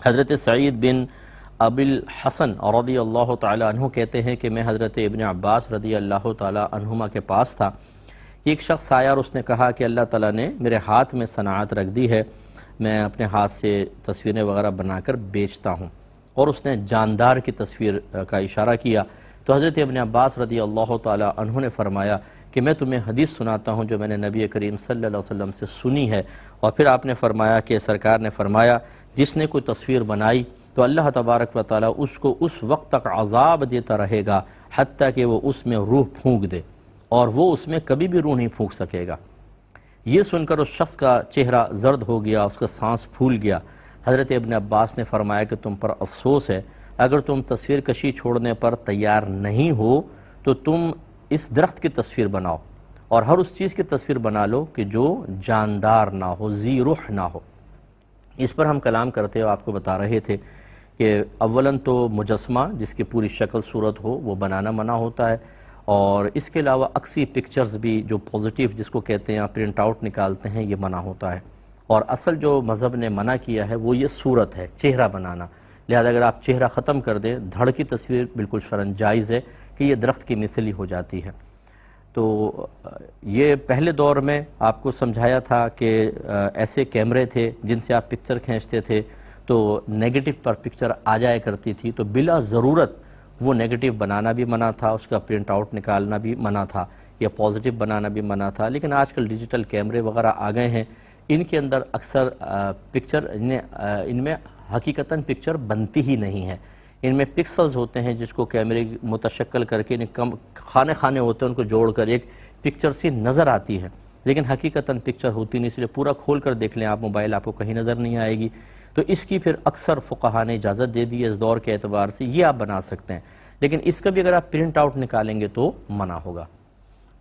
حضرت سعید بن ابی الحسن رضی اللہ تعالیٰ عنہ کہتے ہیں کہ میں حضرت ابن عباس رضی اللہ تعالیٰ عنہما کے پاس تھا کہ ایک شخص آیا اور اس نے کہا کہ اللہ تعالیٰ نے میرے ہاتھ میں صنعت رکھ دی ہے، میں اپنے ہاتھ سے تصویریں وغیرہ بنا کر بیچتا ہوں، اور اس نے جاندار کی تصویر کا اشارہ کیا۔ تو حضرت ابن عباس رضی اللہ تعالیٰ عنہ نے فرمایا کہ میں تمہیں حدیث سناتا ہوں جو میں نے نبی کریم صلی اللہ علیہ وسلم سے سنی ہے، اور پھر آپ نے فرمایا کہ سرکار نے فرمایا جس نے کوئی تصویر بنائی تو اللہ تبارک و تعالیٰ اس کو اس وقت تک عذاب دیتا رہے گا حتیٰ کہ وہ اس میں روح پھونک دے، اور وہ اس میں کبھی بھی روح نہیں پھونک سکے گا۔ یہ سن کر اس شخص کا چہرہ زرد ہو گیا، اس کا سانس پھول گیا۔ حضرت ابن عباس نے فرمایا کہ تم پر افسوس ہے، اگر تم تصویر کشی چھوڑنے پر تیار نہیں ہو تو تم اس درخت کی تصویر بناؤ، اور ہر اس چیز کی تصویر بنا لو کہ جو جاندار نہ ہو، ذی روح نہ ہو۔ اس پر ہم کلام کرتے ہوئے آپ کو بتا رہے تھے کہ اولاً تو مجسمہ جس کی پوری شکل صورت ہو وہ بنانا منع ہوتا ہے، اور اس کے علاوہ عکسی پکچرز بھی جو پازیٹیو جس کو کہتے ہیں پرنٹ آؤٹ نکالتے ہیں یہ منع ہوتا ہے، اور اصل جو مذہب نے منع کیا ہے وہ یہ صورت ہے، چہرہ بنانا۔ لہذا اگر آپ چہرہ ختم کر دیں، دھڑ کی تصویر بالکل شرعاً جائز ہے کہ یہ درخت کی مثل ہی ہو جاتی ہے۔ تو یہ پہلے دور میں آپ کو سمجھایا تھا کہ ایسے کیمرے تھے جن سے آپ پکچر کھینچتے تھے تو نیگیٹو پر پکچر آ جایا کرتی تھی، تو بلا ضرورت وہ نیگیٹو بنانا بھی منع تھا، اس کا پرنٹ آؤٹ نکالنا بھی منع تھا، یا پازیٹیو بنانا بھی منع تھا۔ لیکن آج کل ڈیجیٹل کیمرے وغیرہ آ گئے ہیں، ان کے اندر اکثر پکچر ان میں حقیقتاً پکچر بنتی ہی نہیں ہے، ان میں پکسلز ہوتے ہیں جس کو کیمرے متشکل کر کے خانے خانے ہوتے ہیں، ان کو جوڑ کر ایک پکچر سی نظر آتی ہے، لیکن حقیقتاً پکچر ہوتی نہیں، اس لیے پورا کھول کر دیکھ لیں آپ موبائل، آپ کو کہیں نظر نہیں آئے گی۔ تو اس کی پھر اکثر فقہا نے اجازت دے دی ہے اس دور کے اعتبار سے، یہ آپ بنا سکتے ہیں، لیکن اس کا بھی اگر آپ پرنٹ آؤٹ نکالیں گے تو منع ہوگا۔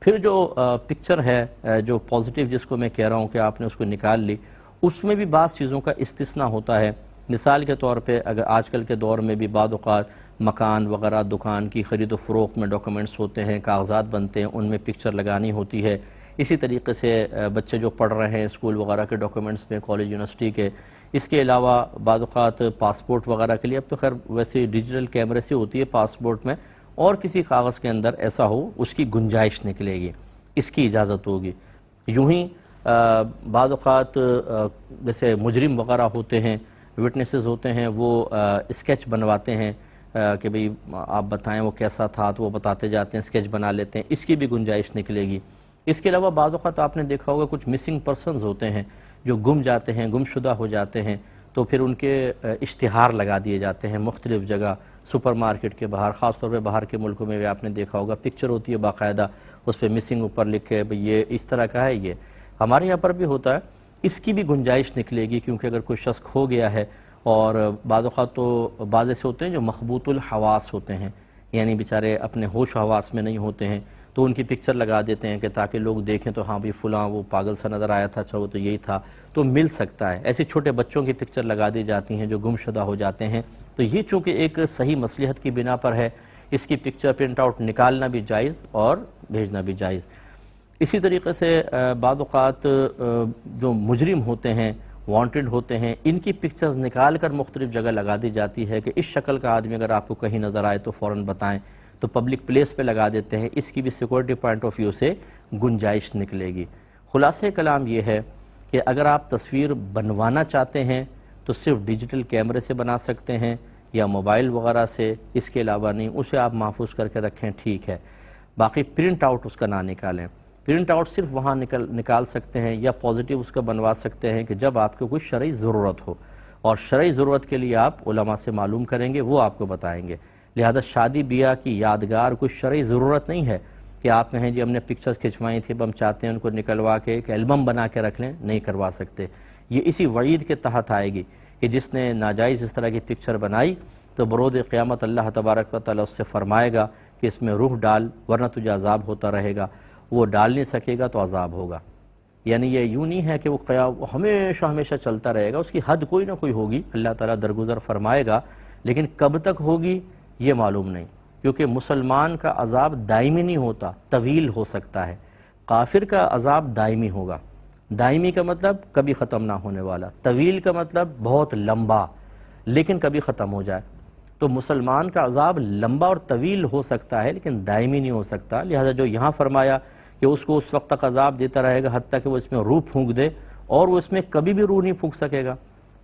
پھر جو پکچر ہے جو پازیٹیو جس کو میں کہہ رہا ہوں کہ آپ نے اس کو نکال لی، اس میں بھی بعض چیزوں کا استثناء ہوتا ہے۔ مثال کے طور پہ اگر آج کل کے دور میں بھی بعض اوقات مکان وغیرہ دکان کی خرید و فروخت میں ڈاکومنٹس ہوتے ہیں، کاغذات بنتے ہیں، ان میں پکچر لگانی ہوتی ہے۔ اسی طریقے سے بچے جو پڑھ رہے ہیں اسکول وغیرہ کے ڈاکومنٹس میں، کالج یونیورسٹی کے، اس کے علاوہ بعض اوقات پاسپورٹ وغیرہ کے لیے، اب تو خیر ویسے ڈیجیٹل کیمرے سے ہوتی ہے پاسپورٹ میں، اور کسی کاغذ کے اندر ایسا ہو اس کی گنجائش نکلے گی، اس کی اجازت ہوگی۔ یوں ہی بعض اوقات جیسے مجرم وغیرہ ہوتے ہیں، وٹنسز ہوتے ہیں، وہ اسکیچ بنواتے ہیں کہ بھئی آپ بتائیں وہ کیسا تھا، تو وہ بتاتے جاتے ہیں، اسکیچ بنا لیتے ہیں، اس کی بھی گنجائش نکلے گی۔ اس کے علاوہ بعض اوقات آپ نے دیکھا ہوگا کچھ مسنگ پرسنز ہوتے ہیں جو گم جاتے ہیں، گم شدہ ہو جاتے ہیں، تو پھر ان کے اشتہار لگا دیے جاتے ہیں مختلف جگہ، سپر مارکیٹ کے باہر، خاص طور پہ باہر کے ملکوں میں بھی آپ نے دیکھا ہوگا پکچر ہوتی ہے باقاعدہ، اس پہ مسنگ اوپر لکھے بھئی یہ اس طرح کا ہے۔ یہ ہمارے یہاں پر بھی ہوتا ہے، اس کی بھی گنجائش نکلے گی، کیونکہ اگر کوئی شخص کھو گیا ہے، اور بعض اوقات تو بعض ایسے ہوتے ہیں جو مخبوط الحواس ہوتے ہیں، یعنی بیچارے اپنے ہوش و حواس میں نہیں ہوتے ہیں، تو ان کی پکچر لگا دیتے ہیں کہ تاکہ لوگ دیکھیں تو ہاں بھی فلاں وہ پاگل سا نظر آیا تھا، اچھا وہ تو یہی تھا، تو مل سکتا ہے۔ ایسے چھوٹے بچوں کی پکچر لگا دی جاتی ہیں جو گم شدہ ہو جاتے ہیں، تو یہ چونکہ ایک صحیح مصلحت کی بنا پر ہے، اس کی پکچر پرنٹ آؤٹ نکالنا بھی جائز اور بھیجنا بھی جائز۔ اسی طریقے سے بعض اوقات جو مجرم ہوتے ہیں، وانٹڈ ہوتے ہیں، ان کی پکچرز نکال کر مختلف جگہ لگا دی جاتی ہے کہ اس شکل کا آدمی اگر آپ کو کہیں نظر آئے تو فوراً بتائیں، تو پبلک پلیس پہ لگا دیتے ہیں، اس کی بھی سیکورٹی پوائنٹ آف ویو سے گنجائش نکلے گی۔ خلاصہ کلام یہ ہے کہ اگر آپ تصویر بنوانا چاہتے ہیں تو صرف ڈیجیٹل کیمرے سے بنا سکتے ہیں یا موبائل وغیرہ سے، اس کے علاوہ نہیں، اسے آپ محفوظ کر کے رکھیں، ٹھیک ہے، باقی پرنٹ آؤٹ اس کا نہ نکالیں۔ پرنٹ آؤٹ صرف وہاں نکال سکتے ہیں یا پازیٹیو اس کا بنوا سکتے ہیں کہ جب آپ کو کوئی شرعی ضرورت ہو، اور شرعی ضرورت کے لیے آپ علماء سے معلوم کریں گے، وہ آپ کو بتائیں گے۔ لہذا شادی بیاہ کی یادگار کوئی شرعی ضرورت نہیں ہے کہ آپ کہیں جی ہم نے پکچرز کھنچوائی تھی، اب ہم چاہتے ہیں ان کو نکلوا کے ایک البم بنا کے رکھ لیں، نہیں کروا سکتے۔ یہ اسی وعید کے تحت آئے گی کہ جس نے ناجائز اس طرح کی پکچر بنائی تو برود قیامت اللہ تبارک و تعالیٰ اس سے فرمائے گا کہ اس میں روح ڈال ورنہ تجھے عذاب ہوتا رہے گا، وہ ڈال نہیں سکے گا تو عذاب ہوگا۔ یعنی یہ یوں نہیں ہے کہ وہ ہمیشہ ہمیشہ چلتا رہے گا، اس کی حد کوئی نہ کوئی ہوگی، اللہ تعالیٰ درگزر فرمائے گا، لیکن کب تک ہوگی یہ معلوم نہیں، کیونکہ مسلمان کا عذاب دائمی نہیں ہوتا، طویل ہو سکتا ہے۔ کافر کا عذاب دائمی ہوگا۔ دائمی کا مطلب کبھی ختم نہ ہونے والا، طویل کا مطلب بہت لمبا، لیکن کبھی ختم ہو جائے. تو مسلمان کا عذاب لمبا اور طویل ہو سکتا ہے لیکن دائمی نہیں ہو سکتا. لہذا جو یہاں فرمایا کہ اس کو اس وقت تک عذاب دیتا رہے گا حتیٰ کہ وہ اس میں روح پھونک دے، اور وہ اس میں کبھی بھی روح نہیں پھونک سکے گا،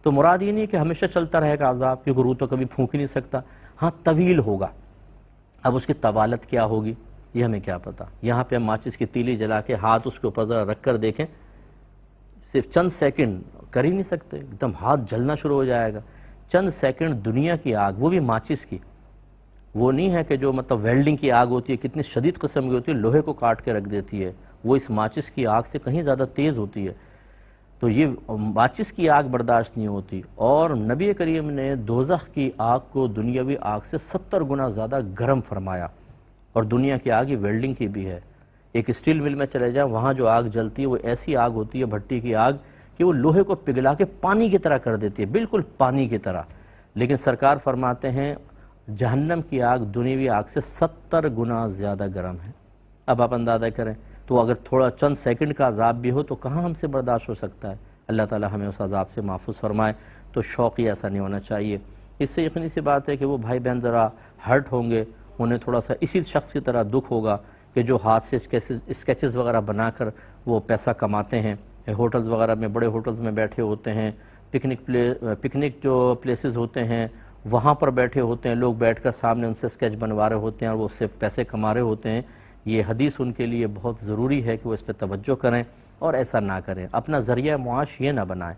تو مراد یہ نہیں کہ ہمیشہ چلتا رہے گا عذاب، کیونکہ روح تو کبھی پھونک ہی نہیں سکتا. ہاں طویل ہوگا. اب اس کی طوالت کیا ہوگی یہ ہمیں کیا پتا. یہاں پہ ہم ماچس کی تیلی جلا کے ہاتھ اس کے اوپر ذرا رکھ کر دیکھیں، صرف چند سیکنڈ کر ہی نہیں سکتے، ایک دم ہاتھ جلنا شروع ہو جائے گا. چند سیکنڈ دنیا کی آگ، وہ بھی ماچس کی، وہ نہیں ہے کہ جو مطلب ویلڈنگ کی آگ ہوتی ہے، کتنی شدید قسم کی ہوتی ہے، لوہے کو کاٹ کے رکھ دیتی ہے، وہ اس ماچس کی آگ سے کہیں زیادہ تیز ہوتی ہے. تو یہ ماچس کی آگ برداشت نہیں ہوتی. اور نبی کریم نے دوزخ کی آگ کو دنیاوی آگ سے 70 گنا زیادہ گرم فرمایا. اور دنیا کی آگ یہ ویلڈنگ کی بھی ہے. ایک اسٹیل مل میں چلے جائیں، وہاں جو آگ جلتی ہے وہ ایسی آگ ہوتی ہے، بھٹی کی آگ، کہ وہ لوہے کو پگھلا کے پانی کی طرح کر دیتی ہے، بالکل پانی کی طرح. لیکن سرکار فرماتے ہیں جہنم کی آگ دنیاوی آگ سے 70 گنا زیادہ گرم ہے. اب آپ اندازہ کریں، تو اگر تھوڑا چند سیکنڈ کا عذاب بھی ہو تو کہاں ہم سے برداشت ہو سکتا ہے. اللہ تعالی ہمیں اس عذاب سے محفوظ فرمائے. تو شوق ہی ایسا نہیں ہونا چاہیے. اس سے یقینی سی بات ہے کہ وہ بھائی بہن ذرا ہرٹ ہوں گے، انہیں تھوڑا سا اسی شخص کی طرح دکھ ہوگا کہ جو ہاتھ سے اسکیچز وغیرہ بنا کر وہ پیسہ کماتے ہیں، ہوٹلز وغیرہ میں، بڑے ہوٹلز میں بیٹھے ہوتے ہیں، پکنک جو پلیسز ہوتے ہیں وہاں پر بیٹھے ہوتے ہیں، لوگ بیٹھ کر سامنے ان سے اسکیچ بنوا رہے ہوتے ہیں اور وہ اس سے پیسے کما رہے ہوتے ہیں. یہ حدیث ان کے لیے بہت ضروری ہے کہ وہ اس پہ توجہ کریں اور ایسا نہ کریں، اپنا ذریعہ معاش یہ نہ بنائیں.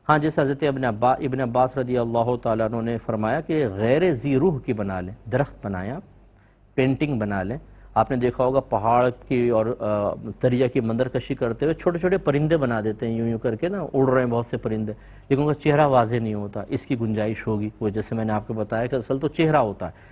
ہاں جیسے حضرت ابن عباس رضی اللہ تعالیٰ عنہ نے فرمایا کہ غیر ذی روح کی بنا لیں، درخت بنائیں، آپ پینٹنگ بنا لیں. آپ نے دیکھا ہوگا پہاڑ کی اور دریا کی منظر کشی کرتے ہوئے چھوٹے چھوٹے پرندے بنا دیتے ہیں، یوں کر کے نا اڑ رہے ہیں بہت سے پرندے، لیکن ان کا چہرہ واضح نہیں ہوتا. اس کی گنجائش ہوگی، وہ جیسے میں نے آپ کو بتایا کہ اصل تو چہرہ ہوتا ہے.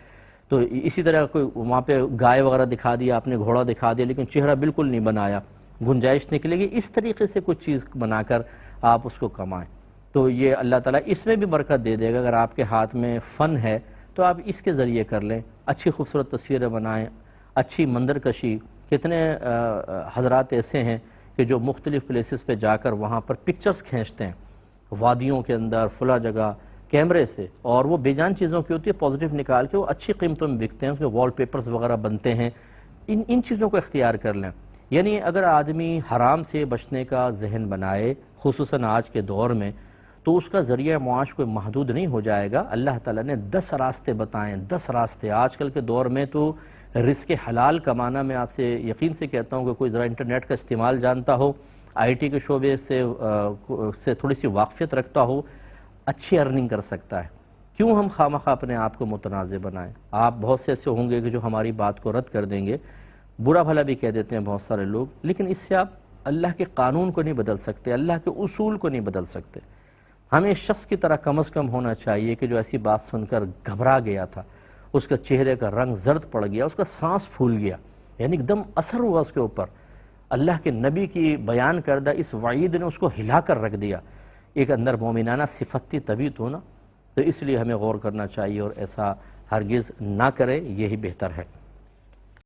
تو اسی طرح کوئی وہاں پہ گائے وغیرہ دکھا دیا آپ نے، گھوڑا دکھا دیا، لیکن چہرہ بالکل نہیں بنایا، گنجائش نکلے گی. اس طریقے سے کچھ چیز بنا کر آپ اس کو کمائیں تو یہ اللہ تعالیٰ اس میں بھی برکت دے دے گا. اگر آپ کے ہاتھ میں فن ہے تو آپ اس کے ذریعے کر لیں، اچھی خوبصورت تصویریں بنائیں، اچھی منظر کشی. کتنے حضرات ایسے ہیں کہ جو مختلف پلیسز پہ جا کر وہاں پر پکچرز کھینچتے ہیں، وادیوں کے اندر فلاں جگہ کیمرے سے، اور وہ بے جان چیزوں کی ہوتی ہے، پازیٹیو نکال کے وہ اچھی قیمتوں میں بکتے ہیں، اس میں وال پیپرز وغیرہ بنتے ہیں. ان چیزوں کو اختیار کر لیں. یعنی اگر آدمی حرام سے بچنے کا ذہن بنائے خصوصاً آج کے دور میں، تو اس کا ذریعہ معاش کوئی محدود نہیں ہو جائے گا. اللہ تعالیٰ نے 10 راستے بتائیں، 10 راستے. آج کل کے دور میں تو رزق حلال کمانا، میں آپ سے یقین سے کہتا ہوں کہ کوئی ذرا انٹرنیٹ کا استعمال جانتا ہو، آئی ٹی کے شعبے سے تھوڑی سی واقفیت رکھتا ہو، اچھی ارننگ کر سکتا ہے. کیوں ہم خواہ اپنے آپ کو متنازع بنائیں؟ آپ بہت سے ایسے ہوں گے کہ جو ہماری بات کو رد کر دیں گے، برا بھلا بھی کہہ دیتے ہیں بہت سارے لوگ، لیکن اس سے آپ اللہ کے قانون کو نہیں بدل سکتے، اللہ کے اصول کو نہیں بدل سکتے. ہمیں اس شخص کی طرح کم از کم ہونا چاہیے کہ جو ایسی بات سن کر گھبرا گیا تھا، اس کا چہرے کا رنگ زرد پڑ گیا، اس کا سانس پھول گیا، یعنی ایک دم اثر ہوا اس کے اوپر. اللہ کے نبی کی بیان کردہ اس وعید نے اس کو ہلا کر رکھ دیا. ایک اندر مومنانہ صفت تھی تبھی تو نا. تو اس لیے ہمیں غور کرنا چاہیے اور ایسا ہرگز نہ کرے، یہی بہتر ہے.